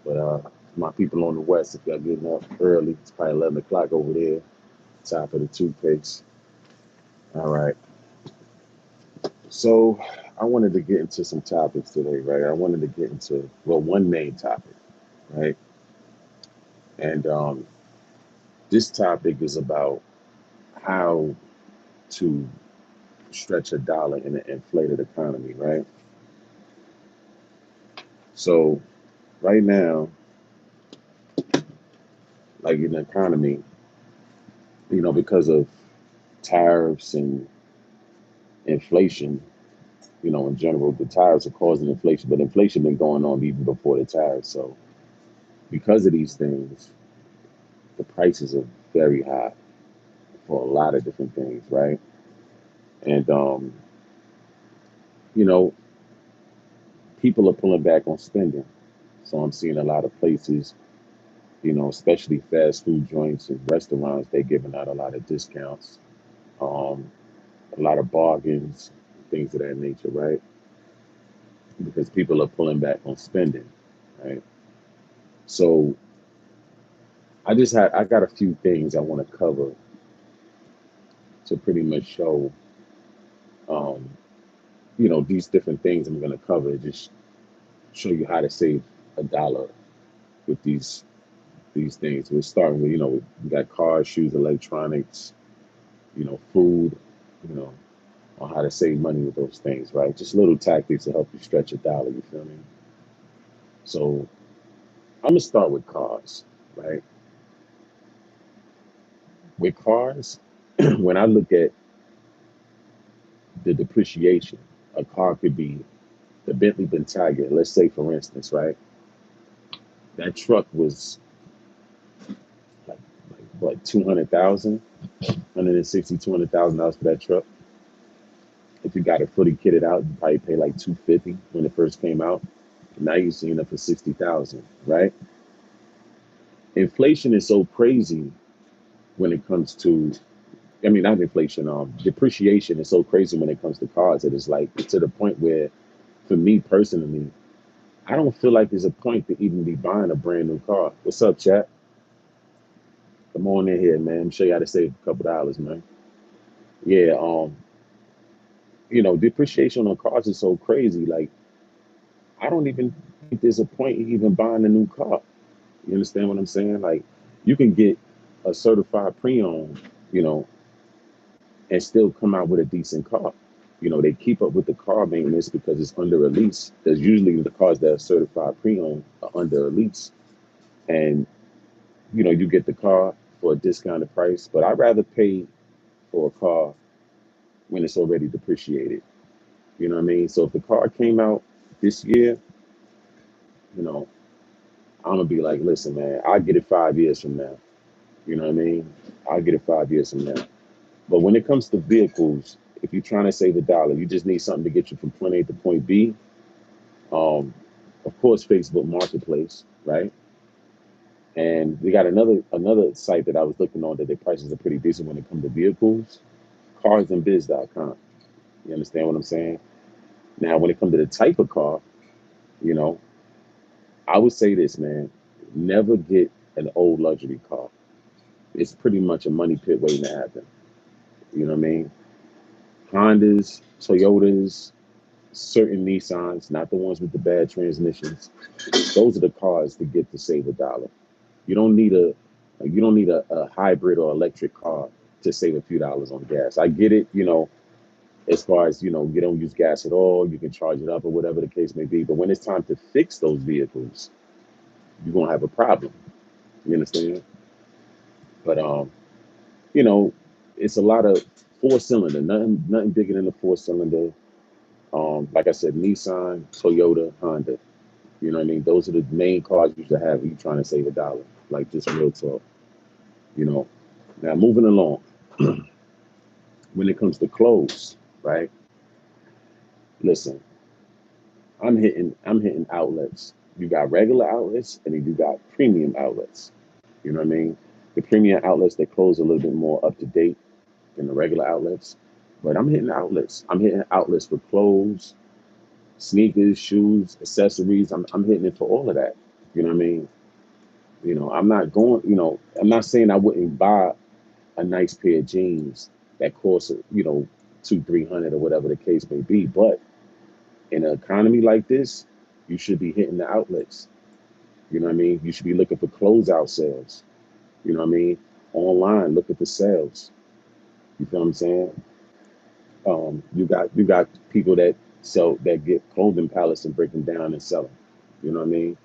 But my people on the west, if y'all getting up early, it's probably 11 o'clock over there. Time for the toothpaste. All right. So I wanted to get into some topics today, right? I wanted to get into well, one main topic, right? And this topic is about how to stretch a dollar in an inflated economy, right? So right now, like in the economy, because of tariffs and inflation, in general, the tariffs are causing inflation, but inflation been going on even before the tariffs. So because of these things, the prices are very high for a lot of different things, right? And you know, people are pulling back on spending. So I'm seeing a lot of places, especially fast food joints and restaurants, they're giving out a lot of discounts, um, a lot of bargains, things of that nature, right? Because people are pulling back on spending, right? So I got a few things I want to cover to pretty much show, um, these different things I'm going to cover. Just show you how to save a dollar with these things. We're starting with, we got cars, shoes, electronics, food, you know, on how to save money with those things, right? Just little tactics to help you stretch a dollar, you feel me? So I'm gonna start with cars, right? With cars, when I look at the depreciation, a car could be the Bentley Bentayga. Let's say, for instance, right, that truck was like, what, 200,000, 160, $200,000 for that truck. If you got it fully kitted out, you probably pay like 250 when it first came out. Now you're seeing it for 60,000, right? Inflation is so crazy when it comes to, I mean, not inflation, depreciation is so crazy when it comes to cars that it's like to the point where, for me personally, I don't feel like there's a point to even be buying a brand new car. What's up, chat? Come on in here, man. I'm sure you how to save a couple dollars, man. Yeah, depreciation on cars is so crazy. Like, I don't even think there's a point in even buying a new car. You understand what I'm saying? Like, you can get a certified pre-owned, you know, and still come out with a decent car. They keep up with the car maintenance because it's under a lease. There's usually the cars that are certified pre-owned are under a lease, and you get the car for a discounted price. But I'd rather pay for a car when it's already depreciated. You know what I mean? So if the car came out this year, you know, I'm gonna be like, listen, man, I'll get it 5 years from now. You know what I mean? I'll get it 5 years from now. But when it comes to vehicles, if you're trying to save a dollar, you just need something to get you from point A to point B. Um, of course, Facebook Marketplace, right? And we got another site that I was looking on that their prices are pretty decent when it comes to vehicles, carsandbiz.com. You understand what I'm saying? Now, when it comes to the type of car, you know, I would say this, man, never get an old luxury car. It's pretty much a money pit waiting to happen. You know what I mean? Hondas, Toyotas, certain Nissans, not the ones with the bad transmissions. Those are the cars to get to save a dollar. You don't need a hybrid or electric car to save a few dollars on gas. I get it, as far as you don't use gas at all, you can charge it up or whatever the case may be. But when it's time to fix those vehicles, you're gonna have a problem. You understand? But you know, it's a lot of four cylinder, nothing bigger than a four cylinder. Like I said, Nissan, Toyota, Honda. You know what I mean? Those are the main cars you should have if you're trying to save a dollar. Like just real talk. You know. Now moving along, when it comes to clothes, right? Listen, I'm hitting outlets. You got regular outlets and then you got premium outlets. You know what I mean? The premium outlets they close a little bit more up to date than the regular outlets. But I'm hitting outlets. I'm hitting outlets for clothes, sneakers, shoes, accessories. I'm hitting it for all of that. You know what I mean? I'm not going. I'm not saying I wouldn't buy a nice pair of jeans that cost, two, 300 or whatever the case may be. But in an economy like this, you should be hitting the outlets. You know what I mean? You should be looking for closeout sales. You know what I mean? Online, look at the sales. You feel what I'm saying? You got people that get clothing pallets and break them down and sell them. You know what I mean?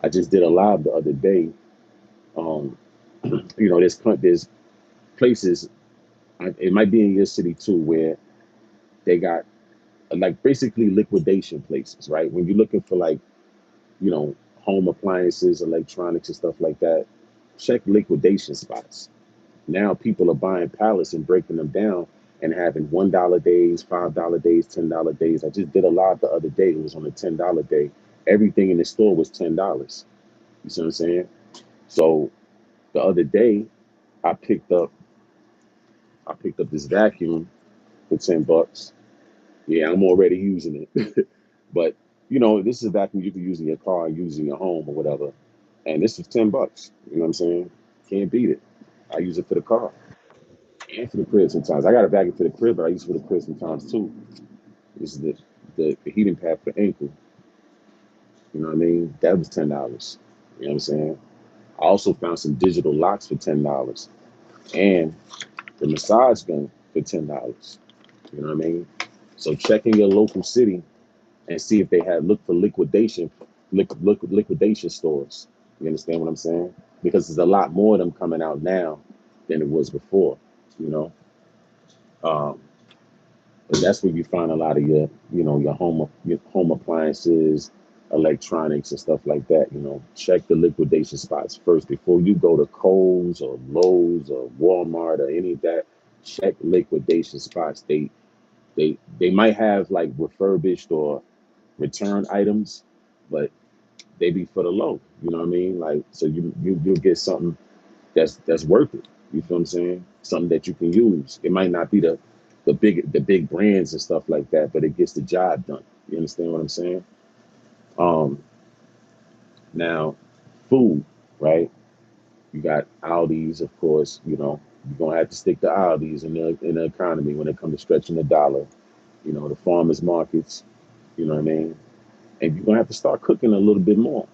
I just did a live the other day. Um, there's places. It might be in your city too, where they got like basically liquidation places, right? When you're looking for like you know home appliances, electronics, and stuff like that, check liquidation spots. Now people are buying pallets and breaking them down and having $1 days, $5 days, $10 days. I just did a live the other day. It was on a $10 day. Everything in the store was $10. You see what I'm saying? So the other day, I picked up I picked up this vacuum for $10. Yeah, I'm already using it, but this is a vacuum you can use in your car, use in your home or whatever. And this is $10. You know what I'm saying? Can't beat it. I use it for the car and for the crib sometimes. I got a vacuum for the crib, but I use it for the crib sometimes too. This is the heating pad for the ankle. You know what I mean? That was $10. You know what I'm saying? I also found some digital locks for $10 and the massage gun for $10. You know what I mean? So check in your local city and see if they have look for liquidation stores. You understand what I'm saying? Because there's a lot more of them coming out now than it was before. You know, um, but that's where you find a lot of your home appliances, electronics, and stuff like that. Check the liquidation spots first before you go to Kohl's or Lowe's or Walmart or any of that. Check liquidation spots. They might have like refurbished or return items, but they be for the low. You know what I mean? Like so you'll get something that's worth it. You feel what I'm saying? Something that you can use. It might not be the big brands and stuff like that, but it gets the job done. You understand what I'm saying? Um, Now, food, right? You got Aldi's, of course. You're gonna have to stick to Aldi's in the economy when it comes to stretching the dollar. The farmers markets. You know what I mean? And you're gonna have to start cooking a little bit more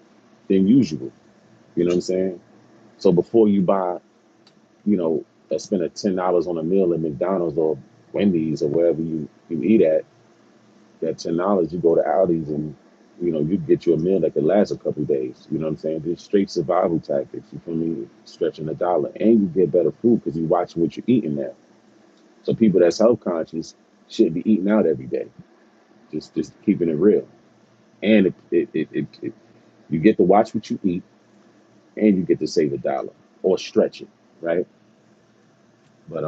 than usual. You know what I'm saying? So before you buy, spend a $10 on a meal at McDonald's or Wendy's or wherever you eat at, that $10 you go to Aldi's and you get you a meal that could last a couple of days. You know what I'm saying? Just straight survival tactics. You feel me? Stretching the dollar, and you get better food because you watch what you're eating now. So people that's health conscious shouldn't be eating out every day. Just keeping it real, and it you get to watch what you eat, and you get to save a dollar or stretch it, right? But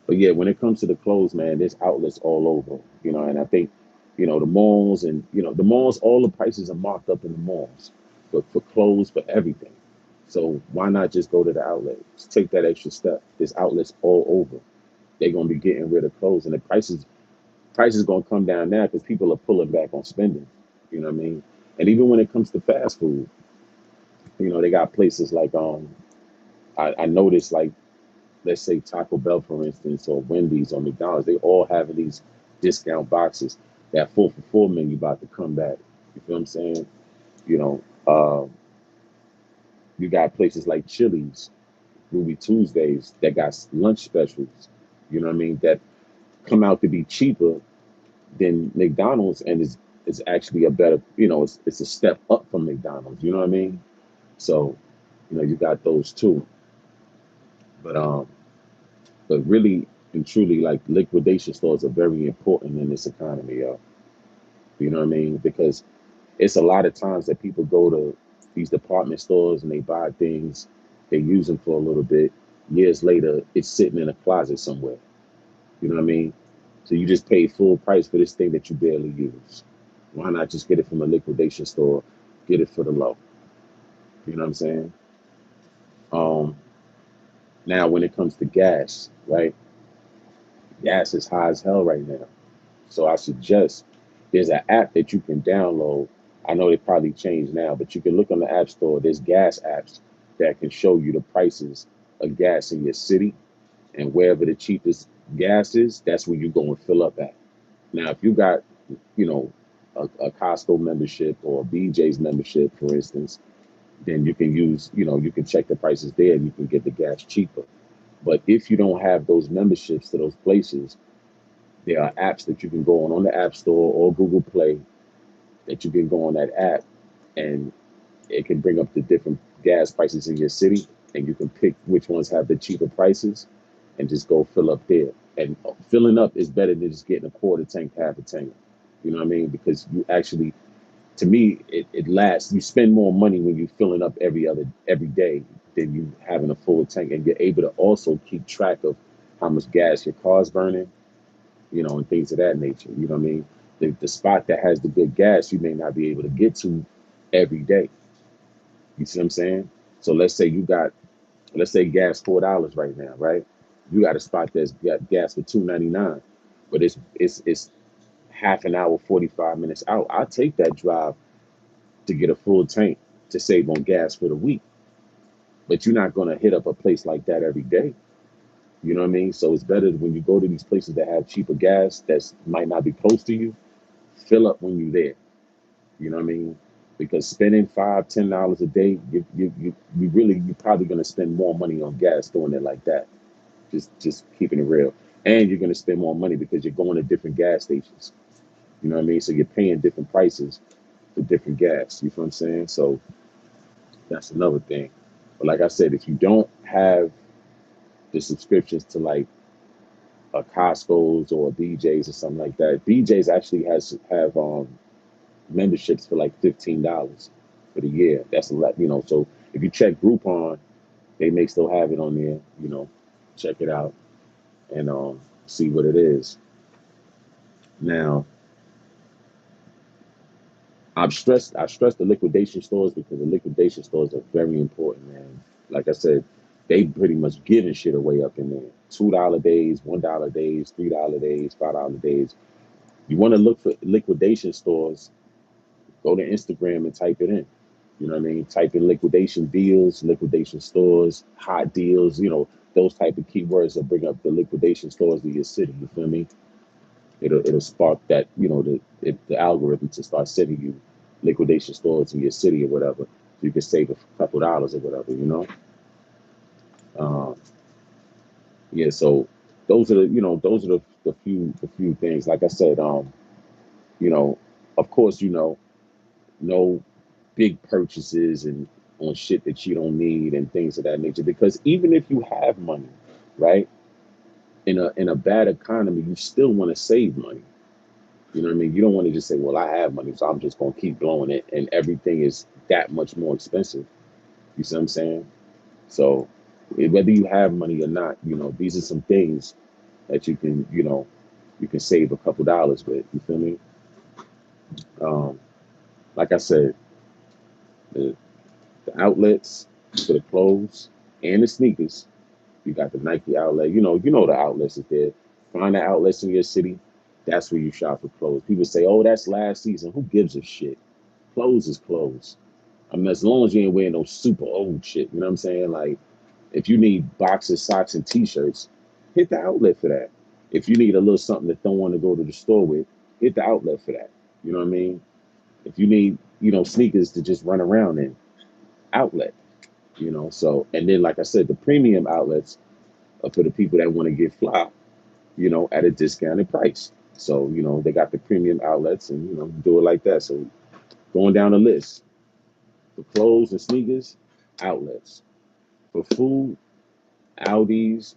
But yeah, when it comes to the clothes, man, there's outlets all over, and I think, the malls and the malls, all the prices are marked up in the malls, for clothes, for everything. So why not just go to the outlet? Just take that extra step. There's outlets all over. They're gonna be getting rid of clothes, and the prices gonna come down now because people are pulling back on spending. You know what I mean? And even when it comes to fast food, they got places like I noticed like let's say Taco Bell, for instance, or Wendy's or McDonald's, they all have these discount boxes. That 4 for 4 menu about to come back. You feel what I'm saying? You know, you got places like Chili's, Ruby Tuesdays that got lunch specials. You know what I mean? That come out to be cheaper than McDonald's and is actually a better. It's a step up from McDonald's. You know what I mean? So, you got those too. But really and truly, like liquidation stores are very important in this economy, yo. You know what I mean? Because it's a lot of times that people go to these department stores and they buy things, they use them for a little bit. Years later, it's sitting in a closet somewhere. You know what I mean? So you just pay full price for this thing that you barely use. Why not just get it from a liquidation store, get it for the low? You know what I'm saying? Um, Now, when it comes to gas, right? Gas is high as hell right now. So I suggest there's an app that you can download. I know they probably changed now, but you can look on the App Store. There's gas apps that can show you the prices of gas in your city, and wherever the cheapest gas is, that's where you go and fill up at. Now, if you got, you know, a Costco membership or a BJ's membership, for instance, then you can use, you can check the prices there and you can get the gas cheaper. But if you don't have those memberships to those places, there are apps that you can go on the App Store or Google Play that you can go on that app, and it can bring up the different gas prices in your city, and you can pick which ones have the cheaper prices and just go fill up there. And filling up is better than just getting a quarter tank, half a tank. You know what I mean? Because you actually, to me, it lasts. You spend more money when you're filling up every day than you having a full tank, and you're able to also keep track of how much gas your car's burning, and things of that nature. You know what I mean? The spot that has the good gas, you may not be able to get to every day. You see what I'm saying? So let's say gas $4 right now, right? You got a spot that's got gas for $2.99, but it's half an hour, 45 minutes out. I'll take that drive to get a full tank to save on gas for the week. But you're not gonna hit up a place like that every day. You know what I mean? So it's better when you go to these places that have cheaper gas that might not be close to you, fill up when you're there. You know what I mean? Because spending $5, $10 a day, you're probably gonna spend more money on gas doing it like that. Just keeping it real. And you're gonna spend more money because you're going to different gas stations. You know what I mean? So you're paying different prices for different gas. You feel what I'm saying? So that's another thing. But like I said, if you don't have the subscriptions to like a Costco's or a BJ's or something like that, BJ's actually have memberships for like $15 for the year. That's a lot. So if you check Groupon, they may still have it on there. Check it out and see what it is. Now, I stress the liquidation stores because the liquidation stores are very important, man. Like I said, they pretty much giving shit away up in there. $2 days, $1 days, $3 days, $5 days. You want to look for liquidation stores, go to Instagram and type it in. You know what I mean? Type in liquidation deals, liquidation stores, hot deals, those type of keywords that bring up the liquidation stores of your city. You feel me? It'll spark that, the algorithm to start sending you liquidation stores in your city or whatever. So you can save a couple dollars or whatever. Um, yeah, so those are the few things. Like I said, you know, of course, no big purchases and on shit that you don't need and things of that nature. Because even if you have money, right, in a bad economy, you still want to save money. You know what I mean? You don't want to just say, "Well, I have money, so I'm just gonna keep blowing it," and everything is that much more expensive. You see what I'm saying? So whether you have money or not, these are some things that you can save a couple dollars with. You feel me? Um, like I said, the, the outlets for the clothes and the sneakers. You got the Nike outlet. You know the outlets is there. Find the outlets in your city. That's where you shop for clothes. People say, "Oh, that's last season." Who gives a shit? Clothes is clothes. I mean, as long as you ain't wearing no super old shit. You know what I'm saying? Like, if you need boxers, socks, and t-shirts, hit the outlet for that. If you need a little something that don't want to go to the store with, hit the outlet for that. You know what I mean? If you need, sneakers to just run around in, outlet. So, and then like I said, the premium outlets are for the people that want to get fly, at a discounted price. So, they got the premium outlets and, do it like that. So going down the list, for clothes and sneakers, outlets. For food, Aldi's,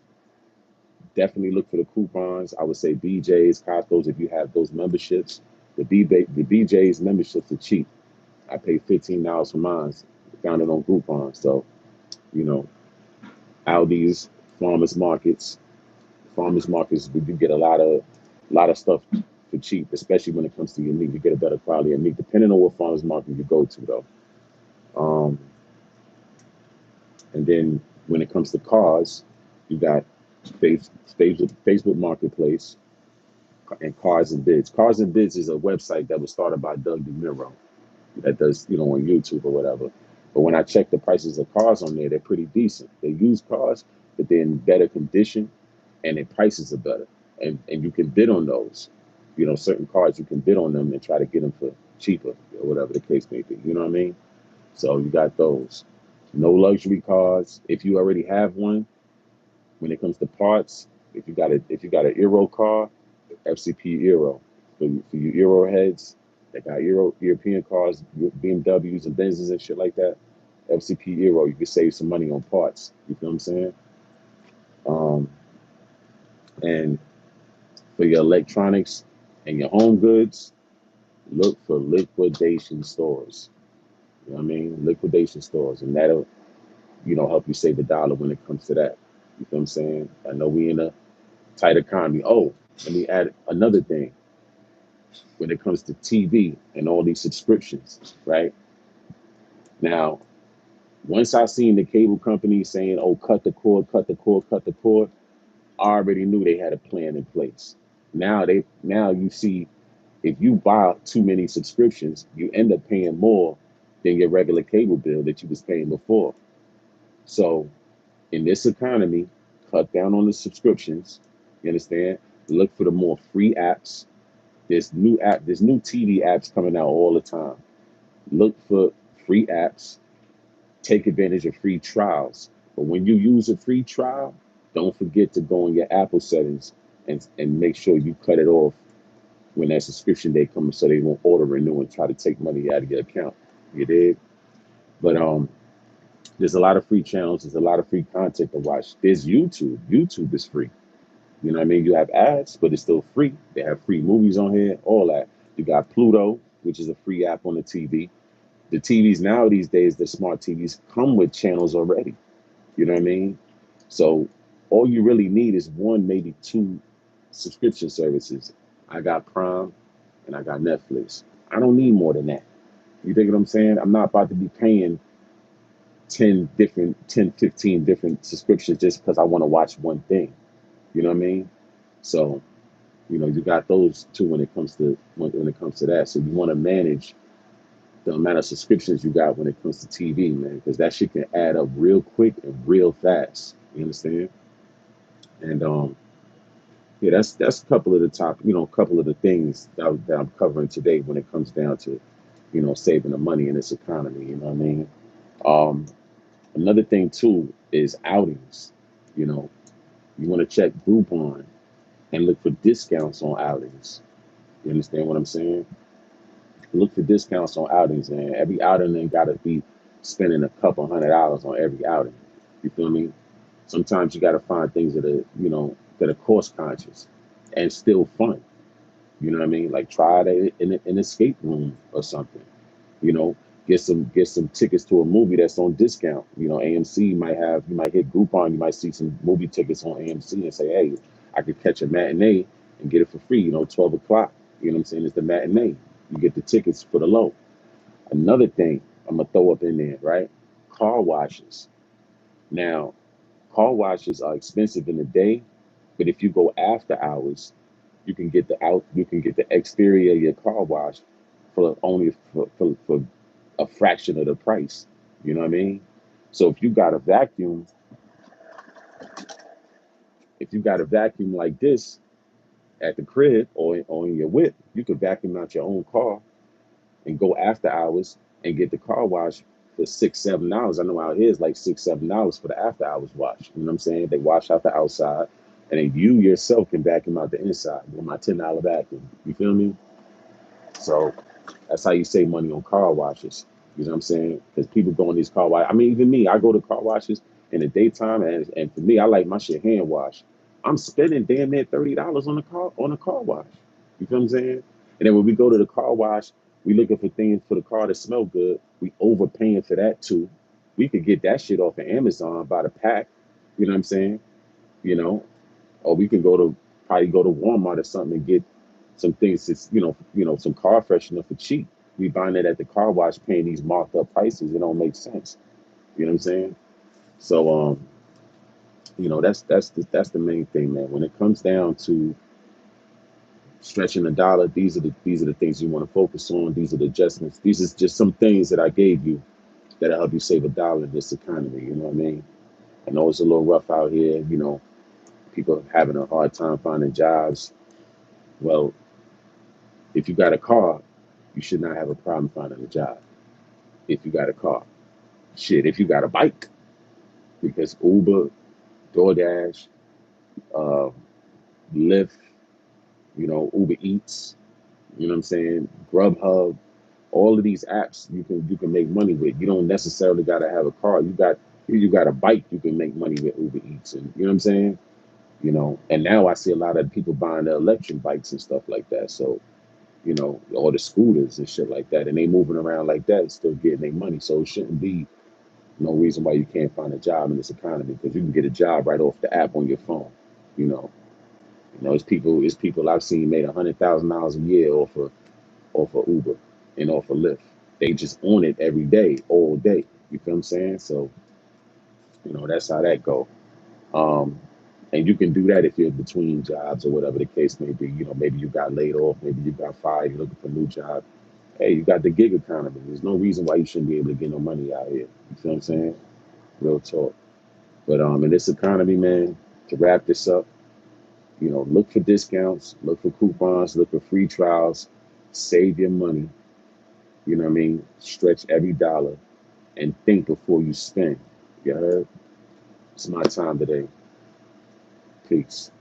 definitely look for the coupons. I would say BJ's, Costco's if you have those memberships. The BJ's memberships are cheap. I paid $15 for mine. Found it on Groupon. So, you know, Aldi's, farmers markets. Farmers markets, you get a lot of stuff for cheap, especially when it comes to your meat. You get a better quality of meat, depending on what farmers market you go to, though. Um, and then when it comes to cars, you got Facebook Marketplace and Cars and Bids. Cars and Bids is a website that was started by Doug DeMuro. that does, on YouTube or whatever. But when I check the prices of cars on there, they're pretty decent. They use cars, but they're in better condition and their prices are better. And you can bid on those. Certain cars you can bid on them and try to get them for cheaper or whatever the case may be. You know what I mean? So you got those. No luxury cars. If you already have one, when it comes to parts, if you got an Euro car, FCP Euro. For you Euro heads that got European cars, BMWs and Benzes and shit like that, FCP Euro, you can save some money on parts. You feel what I'm saying? Um, and for your electronics and your home goods, look for liquidation stores. You know what I mean? Liquidation stores, and that'll help you save a dollar when it comes to that. You feel what I'm saying? I know we in a tight economy. Oh, let me add another thing when it comes to TV and all these subscriptions, right? Now, once I seen the cable companies saying, "Oh, cut the cord, cut the cord, cut the cord," I already knew they had a plan in place. Now you see, if you buy too many subscriptions, you end up paying more than your regular cable bill that you was paying before. So in this economy, cut down on the subscriptions. You understand? Look for the more free apps. There's new TV apps coming out all the time. Look for free apps. Take advantage of free trials. But when you use a free trial, don't forget to go in your Apple settings and make sure you cut it off when that subscription day comes so they won't auto renew and try to take money out of your account. You did? But there's a lot of free channels, there's a lot of free content to watch. There's YouTube. YouTube is free. You know what I mean? You have ads, but it's still free. They have free movies on here, all that. You got Pluto, which is a free app on the TV. The TVs now these days, the smart TVs come with channels already. You know what I mean? So all you really need is one, maybe two subscription services. I got Prime and I got Netflix. I don't need more than that. You think what I'm saying? I'm not about to be paying 15 different subscriptions just because I want to watch one thing. You know what I mean? So, you got those two when it comes to that. So you want to manage the amount of subscriptions you got when it comes to TV, man, because that shit can add up real quick and real fast. You understand? And yeah, that's a couple of the a couple of the things that I'm covering today when it comes down to, saving the money in this economy. You know what I mean? Um, Another thing too is outings. You know, you want to check Groupon and look for discounts on outings. You understand what I'm saying? Look for discounts on outings, man. Every outing ain't gotta be spending a couple $100 on every outing. You feel me? Sometimes you gotta find things that are cost conscious and still fun. You know what I mean? Like try it in an escape room or something. You know, get some tickets to a movie that's on discount. AMC you might hit Groupon, you might see some movie tickets on AMC and say, hey, I could catch a matinee and get it for free. 12 o'clock. You know what I'm saying? It's the matinee. You get the tickets for the low. Another thing I'm gonna throw up in there, right? Car washes. Now, car washes are expensive in the day, but if you go after hours, you can get the exterior of your car wash for only for a fraction of the price. You know what I mean? So if you got a vacuum like this at the crib or in your whip, you could vacuum out your own car and go after hours and get the car wash for $6, $7. I know out here it's like $6, $7 for the after hours wash. You know what I'm saying? They wash out the outside, and then you yourself can vacuum out the inside with my $10 vacuum. You feel me? So that's how you save money on car washes. You know what I'm saying? Because people go on these car washes. I mean, even me, I go to car washes in the daytime, and for me, I like my shit hand wash. I'm spending damn near $30 on a car wash. You feel what I'm saying? And then when we go to the car wash, we looking for things for the car that smell good. We overpaying for that too. We could get that shit off of Amazon by the pack. You know what I'm saying? You know, or we can probably go to Walmart or something and get some things that's some car freshener for cheap. We buying it at the car wash, paying these marked up prices. It don't make sense. You know what I'm saying? So that's the main thing, man. When it comes down to stretching the dollar. These are the things you want to focus on. These are the adjustments. These is just some things that I gave you that'll help you save a dollar in this economy. You know what I mean? I know it's a little rough out here. People having a hard time finding jobs. Well, if you got a car, you should not have a problem finding a job. If you got a car, shit. If you got a bike, because Uber, DoorDash, uh, Lyft, Uber Eats, you know what I'm saying, Grubhub, all of these apps you can make money with. You don't necessarily got to have a car. You got a bike, you can make money with Uber Eats, and you know what I'm saying. And now I see a lot of people buying the electric bikes and stuff like that. So or the scooters and shit like that, and they moving around like that, and still getting their money. So it shouldn't be no reason why you can't find a job in this economy because you can get a job right off the app on your phone. You know, it's people I've seen made $100,000 a year off of Uber and off of Lyft. They just own it every day, all day. You feel what I'm saying? So that's how that go. Um, and you can do that if you're between jobs or whatever the case may be. Maybe you got laid off, maybe you got fired, you're looking for a new job. Hey, you got the gig economy. There's no reason why you shouldn't be able to get no money out here. You feel what I'm saying? Real talk. But in this economy, man, to wrap this up, look for discounts, look for coupons, look for free trials, save your money. You know what I mean? Stretch every dollar and think before you spend. You heard? It's my time today. Peace.